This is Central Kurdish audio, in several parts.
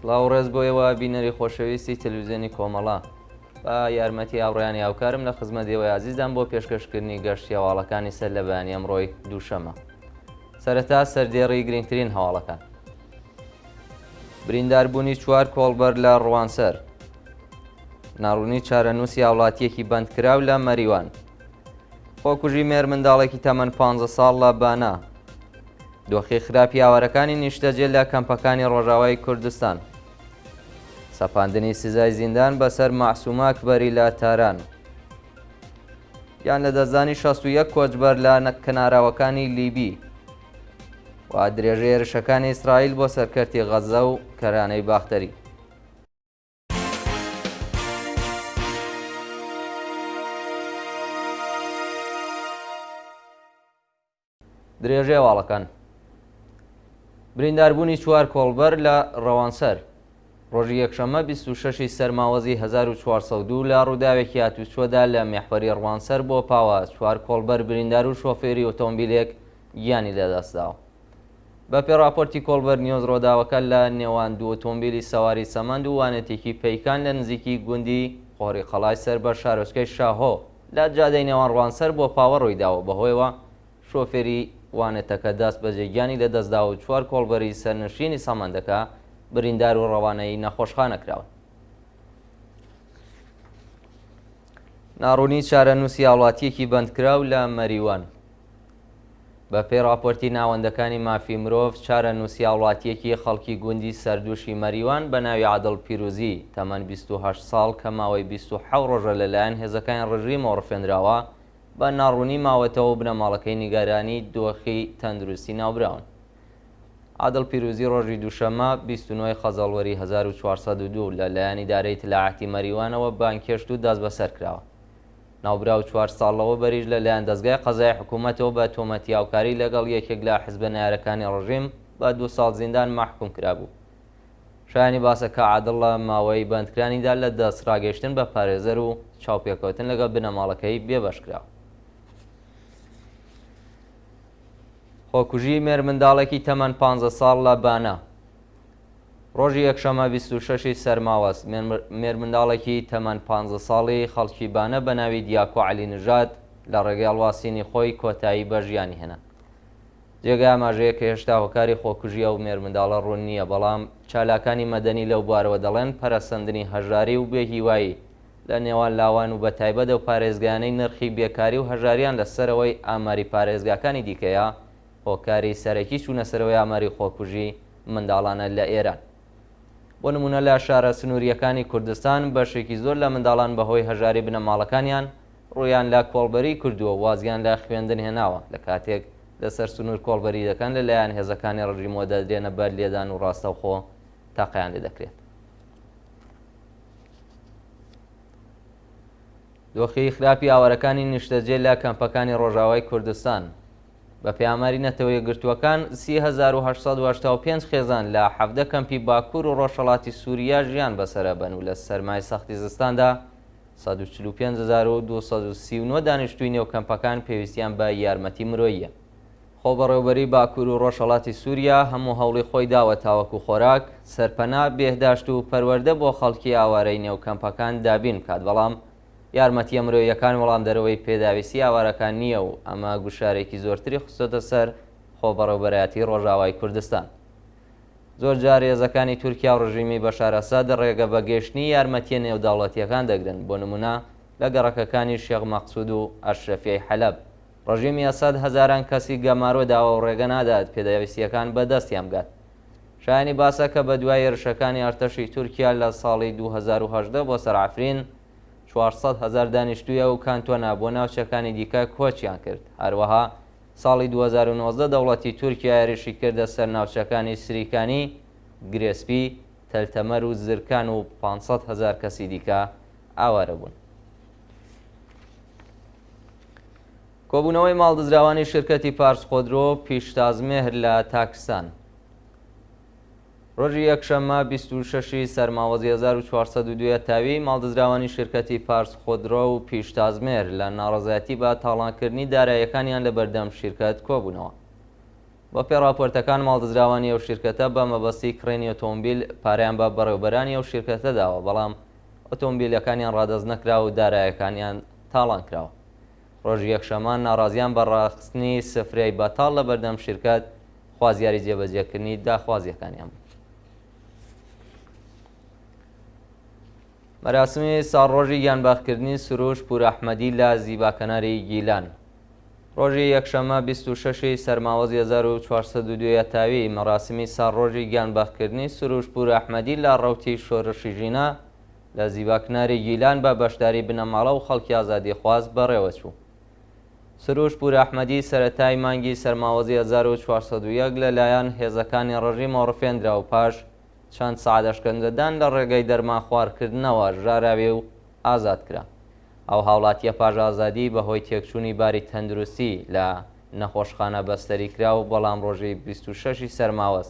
سڵاو ڕێز بۆ ئێوە بینەری خۆشەویستی تەلەڤیزیۆنی کۆمەڵە بە یارمەتی هاوڕێیانی هاوکارم لە خزمەت ئێوە عەزیزدان بۆ پێشکەشکردنی گەشتی هەواڵەکانی سەر لە بەیانی ئەمڕۆی دووشەمە. سەرەتا سەردێڕی گرنگترین هەواڵەکان. برینداربوونی 4 کۆڵبەر لە ڕوانسەر. ناڕوونی چارەنووسی هاوڵاتیەکی بەندکراو لە مەریوان. خۆکوژی مێر منداڵێکی تەمەن 15 ساڵ لە بانا. دۆخی خراپی هاوارەکانی نیشتەجێ لە کەمپەکانی ڕۆژاوای کوردستان. سەپاندنی سزای زیندان بەسەر مەعسوومە ئەکبەری لە تاران. یان لە دەستدانی 61 کۆچبەر لە کەناراوەکانی لیبی. و درێژەی هێرشەکانی ئیسرائیل بۆ سەرکەرتی غەزە و کەرانەی باختەری. درێژەی هەواڵەکان. برینداربوونی 4 کۆڵبەر لە ڕەوانسەر. ڕۆژی یەکشەمە 26 سەرماوەزی 1402 لە ڕووداوێکی هاتوچۆدا لە مێحوەری ڕوانسەر بۆ پاوە 4 کۆڵبەر بریندار و شۆفێری ئۆتۆمبیلێک گیانی لەدەستداوە. بە پێی راپۆرتی کۆڵبەر نیۆز ڕۆداوەکە لە نێوان دوو ئۆتۆمبیلی سەواری سەمەند و وانێتێکی پەیکان لە نزیکی گوندی قۆڕی خەڵای سەر بە شارۆچکەی شاهۆ لە جادەی نێوان ڕوانسەر بۆ پاوە ڕوویداوە. بەهۆیەوە شۆفێری وانێتەکە دەست بە جێگیانی لەدەستدا و 4 کۆڵبەری سەرنشینی سەمەندەکە بریندار و ڕەوانەی نەخۆشخانە کراون. ناڕوونی چارەنووسی هاوڵاتیەکی بەندکراو لە مەریوان. بە پێی راپۆرتی ناوەندەکانی مافی مرۆڤ چارەنووسی هاوڵاتیەکی خەڵکی گوندی سەردووشی مەریوان بە ناوی عادڵ پیرۆزی تەمەن 28 ساڵ کە ماوەی 27 ڕۆژە لەلایەن هێزەکانی ڕژیمەوە ڕفێنراوە بە ناڕوونی ماوەتەوە بنەماڵەکەی نیگارانی دۆخی تەندروستی ناوبراون. عادڵ پیرۆزی ڕۆژی دووشەمە 29 خەزەڵوەری 1402 لەلایەن ئیدارەی تەلاعەتی مەریوانەوە بانکێشت و دەست بەسەر کراوە. ناوبراو 4 ساڵەوە بەریش لەلایەن دەستگای قەزای حکوومەتەوە بە تۆمەتی هاوکاری لەگەڵ یەکێک لە حیزبە نایارەکانی ڕژیم بە 2 ساڵ زیندان مەحکوم کرابوو. شایانی باسەکە عادڵ لە ماوەی بەندکرانیدا لە دەست ڕاگەیشتن بە پارێزەر و چاوپێکەوتن لەگەڵ بنەماڵەکەی بێبەش کراوە. خۆکوژی مێر منداڵێکی تەمەن 15 ساڵ لە بانا. ڕۆژی یەکشەمە 26 سەرماوەست مێر منداڵێکی تەمەن 15 ساڵی خەڵکی بانە بە ناوی دیاکۆ عەلی نژاد لە ڕێگەی هەڵواسینی خۆی کۆتایی بە ژیانی هێنا. جێگای ئاماژەیە کە هێشتا هۆکاری خۆکوژیە و مێر منداڵە ڕوون نییە، بەڵام چالاکانی مەدەنی لەو بوارەوە دەڵێن پەرەسەندنی هەژاری و بێهیوایی لە نێوان لاوان و بە تایبەتە و پارێزگانەی نرخی بێکاری و هەژاریان لەسەرەوەی ئاماری پارێزگاکانی دیکەیە هۆکاری سەرەکی چوونە سەرەوەی ئاماری خۆکوژی منداڵانە لە ئێران. بۆ نمونە لە شارە سنووریەکانی کوردستان بەشێکی زۆر لە منداڵان بەهۆی هەژاری بنەماڵەکانیان ڕوویان لە کۆڵبەری کردووە و وازیان لە خوێندن هێناوە لە کاتێک لەسەر سنوور کۆڵبەری دەکەن لەلایەن هێزەکانی ڕژیمەوە دەدرێنە بەر لێدان و ڕاستەوخۆ تاقییان لێ دەکرێت. دۆخی خراپی هاوارەکانی نیشتەجێ لە کەمپەکانی ڕۆژاوای کوردستان. بە پێیاماری نەتەوەیە گرتووەکان 3885 خێزان لە 17 کەمپی باکوور و ڕۆژهەڵاتی سووریا ژیان بەسەرەبەن و لە سەرمای سەختی زستاندا 145239 دانیشتووی نێو کەمپەکان پێویستیان بە یارمەتی مرۆییە. خۆ بەڕێوەبەری باکوور و ڕۆژهەڵاتی سووریا هەموو هەوڵی خۆی داوە تاوەکو خۆراک، سەرپەنا، بێهداشت و پەروەردە بۆ خەڵکی ئاوارەی نێو کەمپەکان دابین بکات، بەڵام یارمەتیە مرۆییەکان وەڵام دەرەوەی پێداویستی ئاوارەکان نییە و ئەمە گوشارێکی زۆرتری خستۆتە سەر خۆ بەڕێوەبەرایەتی ڕۆژاوای کوردستان. زۆر جار هێزەکانی تورکیا و ڕژیمی بەشار ئەساد ڕێگە بە گەیشتنی یارمەتیە نێوداوڵەتیەکان دەگرن، بۆ نمونە لە گەڕەکەکانی شێخ مەقسوود و ئەشرەفیەی حەلەب. ڕژیمی ئەساد هەزاران کەسی گەمارۆداوە و ڕێگە نادات پێداویستیەکان بەدەستیان بگات. شایانی باسە کە بە دوای هێرشەکانی ئەرتەشی تورکیا لە ساڵی 2018 بۆ سەر عەفرین 400,000 دانیشتوویە و کانتۆنا بۆ ناوچەکانی دیکە کۆچیان کرد. هەروەها ساڵی 2019 دەوڵەتی تورکیا هێرشی کردە سەر ناوچەکانی سریکانی، گرێسپی، تەلتەمەر و زرکان و 500,000 کەسی دیکە ئاوارە بوون. کۆبوونەوەی ماڵدزراوانی شرکەتی پارس خۆدرۆ پیشتازمێهر لە تاکستان. ڕۆژی یەکشەمە 26 سەرماوەزی 1402 تاوی ماڵدزراوانی شرکەتی پارس خۆدرۆ و پیشتازمێر لە ناڕەزایەتی بە تاڵانکردنی داراییەکانیان لە بەردەم شیرکەت کۆبوونەوە. بەپێی راپۆرتەکان ماڵدەزراوانی ئەو شیرکەتە بە مەبەستی کڕینی ئۆتۆمبیل پارەیان بە بەڕێوەبەرانی ئەو شیرکەتە داوە، بەڵام ئۆتۆمبیلەکانیان ڕادەست نەکراوە و دارایەکانیان تاڵان کراوە. ڕۆژی یەکشەمان ناڕازیان بە ڕاستنی سفرەی بەتاڵ لە بەردەم شیرکەت خوازیاری جێبەجێکردنی داخوازیەکانیان بوو. مەراسمی ساڵڕۆژی گیانباخکردنی سروش پوورەحمەدی لە زیباکەناری گیلان. ڕۆژی یەکشەمە 26 سەرماوەزی 1402 تاوی مەراسمی ساڵڕۆژی گیانباخکردنی سروش پوورەحمەدی لە ڕەوتی شۆرشی ژینە لە زیباکەناری گیلان بە بەشداری بنەماڵە و خەڵکی ئازادیخواز بەڕێوەچوو. سروش پوورەحمەدی سەرەتای مانگی سەرماوەزی 1401 لەلایەن هێزەکانی ڕژیمەوە ڕفێندرا و پاش چەند سەعات شکنجەدان لە ڕێگەی دەرمان خواردکردنەوە ژاراوێ و ئازاد کرا. ئەو هاوڵاتیە پاش ئازادی بەهۆی تێکچوونی باری تەندروستی لە نەخۆشخانە بەستەری کرا و بەڵام ڕۆژی 26 سەرماوەز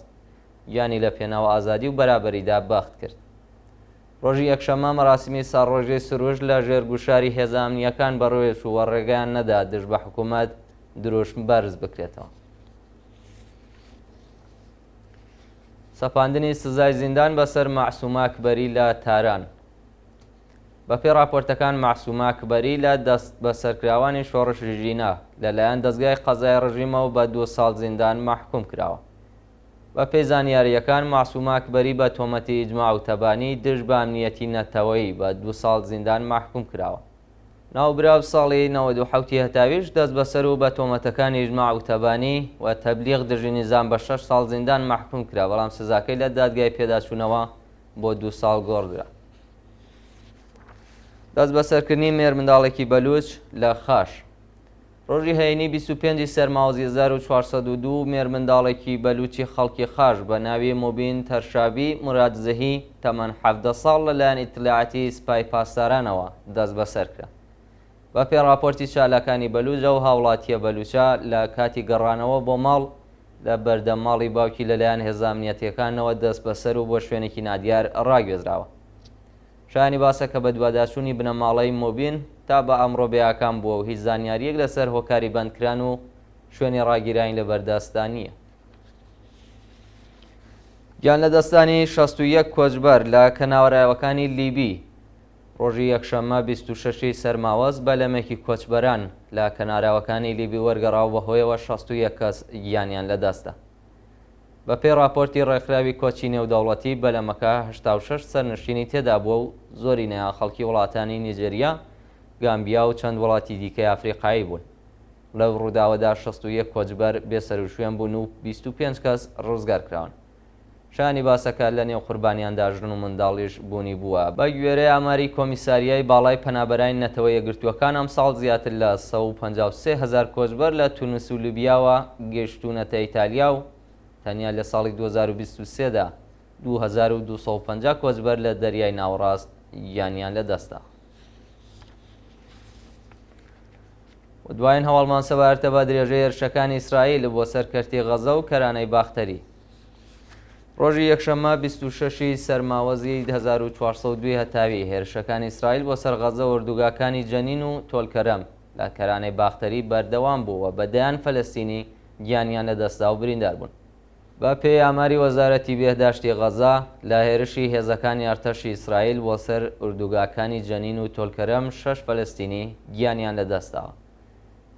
گیانی لە پێناوە ئازادی و بەرابەریدا بەخت کرد. ڕۆژی یەکشەمە مەراسمی ساڵڕۆژی سروش لە ژێرگوشاری هێزە ئەمنیەکان بەڕێوەچوو وە ڕێگەیان نەدا دژ بە حکوومەت دروشم بەرز بکرێتەوە. سەپاندنی سزای زیندان بەسەر مەعسوومە ئەکبەری لە تاران. بەپێی راپۆرتەکان مەعسوومە ئەکبەری لە دەست بەسەرکراوانی شۆڕشی ژینە لەلایەن دەستگای قەزای ڕژیمەوە بە 2 ساڵ زیندان مەحکوم کراوە. بەپێی زانیاریەکان مەعسوومە ئەکبەری بە تۆمەتی ئیجماع و تەبانی دژ بە ئەمنیەتی نەتەوەیی بە 2 ساڵ زیندان مەحکوم کراوە. ناوبراو ساڵی 97 هەتاویش دەست بەسەر و بە تۆمەتەکانی ئیجماع و تەبانی و تەبلیغ دژی نیزام بە 6 ساڵ زیندان مەحکوم کرا، بەڵام سزاکەی لە دادگای پێداچوونەوە بۆ 2 ساڵ گۆڕدرا. دەست بەسەرکردنی مێر منداڵێکی بەلوچ لە خاش. ڕۆژی هەینی 25 سەرماوەزی 1402 مێر منداڵێکی بەلوچی خەڵکی خاش بە ناوی مۆبین تەرشابی مرادزەهی تەمەن 17 ساڵ لەلایەن ئیتلاعاتی سپای پاسدارانەوە دەست بەسەر کرا. بەپێی راپۆرتی چالاکانی بەلوچە و هاوڵاتیە بەلوچە لە کاتی گەڕانەوە بۆ ماڵ لە بەردەم ماڵی باوکی لەلایەن هێزە ئەمنیەتیەکانەوە دەست بەسەر و بۆ شوێنێکی نادیار ڕاگوێزراوە. شایانی باسە کە بە دوواداچوونی بنەماڵەی مۆبین تا بە ئەمڕۆ بێیاکان بووە و هیچ زانیاریەک لەسەر هۆکاری بەندکران و شوێنی ڕاگیرانی لەبەردەستدا نییە. گیان لە دەستانی 61 کۆچبەر لە کەناوەرایەوەکانی لیبی. ڕۆژی یەکشەمە 26 سەرماوەز بەلەمێکی کۆچبەران لە کەناراوەکانی لیبی وەرگەڕاو بەهۆیەوە 61 کەس گیانیان لەدەستە. بەپێی راپۆرتی ڕێکخراوی کۆچی نێودەوڵەتی بەلەمەکە 86 سەرنشینی تێدا بووە و زۆری نەیان خەڵکی وڵاتانی نیجێریا، گامبیا و چەند وڵاتی دیکەی ئافریقایی بوون. لەو ڕووداوەدا 61 کۆچبەر بێسەروشوێن بوون و 25 کەس ڕزگارکراون. شانی باسەکە لە نێو قوربانیاندا ژن و منداڵیش بوونی بووە. بە گوێرەی ئاماری کۆمیساریای باڵای پەنابەرانی نەتەوە یەکگرتووەکان ئەم ساڵ زیاتر لە 153,000 کۆچبەر لە تونس و لیبیاوە گەیشتوونەتە ئیتالیا و تەنیا لە ساڵی 2023دا 2250 کۆچبەر لە دەریای ناوەڕاست گیانیان لەدەستا. دوایین هەواڵمان سەبارەتە بە درێژەی هێرشەکانی ئیسرائیل بۆ سەرکەرتی غەزە و کەرانەی باختەری. ڕۆژی یەکشەمە 26 سەرماوەزی 1402 هەتاوی هێرشەکانی ئیسرائیل بۆ سەر غەزە و ئوردوگاکانی جەنین و تۆلکەرەم لە کەرانەی باختەری بەردەوام بووە بەدەیان فەلەستینی گیانیان لەدەستا و بریندار بوون. بە پێی ئاماری وەزارەتی بێهداشتی غەزا لە هێرشی هێزەکانی ئەرتەشی ئیسرائیل بۆ سەر ئوردوگاکانی جەنین و تۆلکەرەم 6 فەلەستینی گیانیان لەدەستاوە.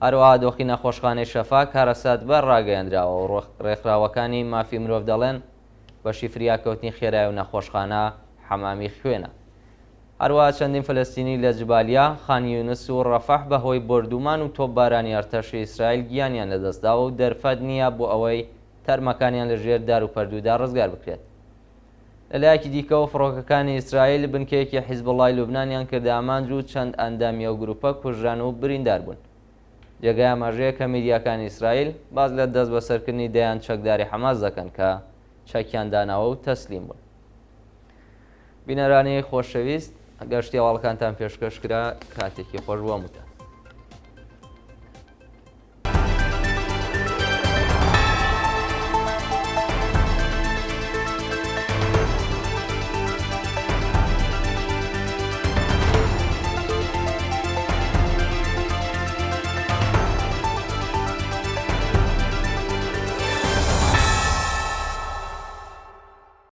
هەروەها دۆخی نەخۆشخانەی شەفا کارەسات بەر ڕاگەیاندراوە و ڕێکخراوەکانی مافی مرۆڤ دەڵێن بەشی فریاکەوتنی خێرای و نەخۆشخانە حەمامی خوێنە. هەروەها چەندین فەلەستینی لە جبالیا، خان یونس و ڕەفەح بەهۆی بردومان و تۆپبارانی ئەرتەشی ئیسرائیل گیانیان لەدەستداوە و دەرفەت نییە بۆ ئەوەی تەرمەکانیان لە ژێر دار و پەردوودا ڕزگار بکرێت. لەلایەکی دیکەوە فڕۆکەکانی ئیسرائیل بنکەیەکی حیزبڵای لوبنانیان کردە ئامانج و چەند ئەندامیە و گروپە کوژران و بریندار بوون. جێگای ئاماژەیە کە میدیاکانی ئیسرائیل باز لە دەست بەسەرکردنی دەیان چەکداری حەماس دەکەن کە چەکیان داناوە و تەسلیم بوون. بینەرانی خۆشەویست، گەشتی هەواڵەکانتان پێشکەشکرا، کاتێکی خۆش بۆ موتە.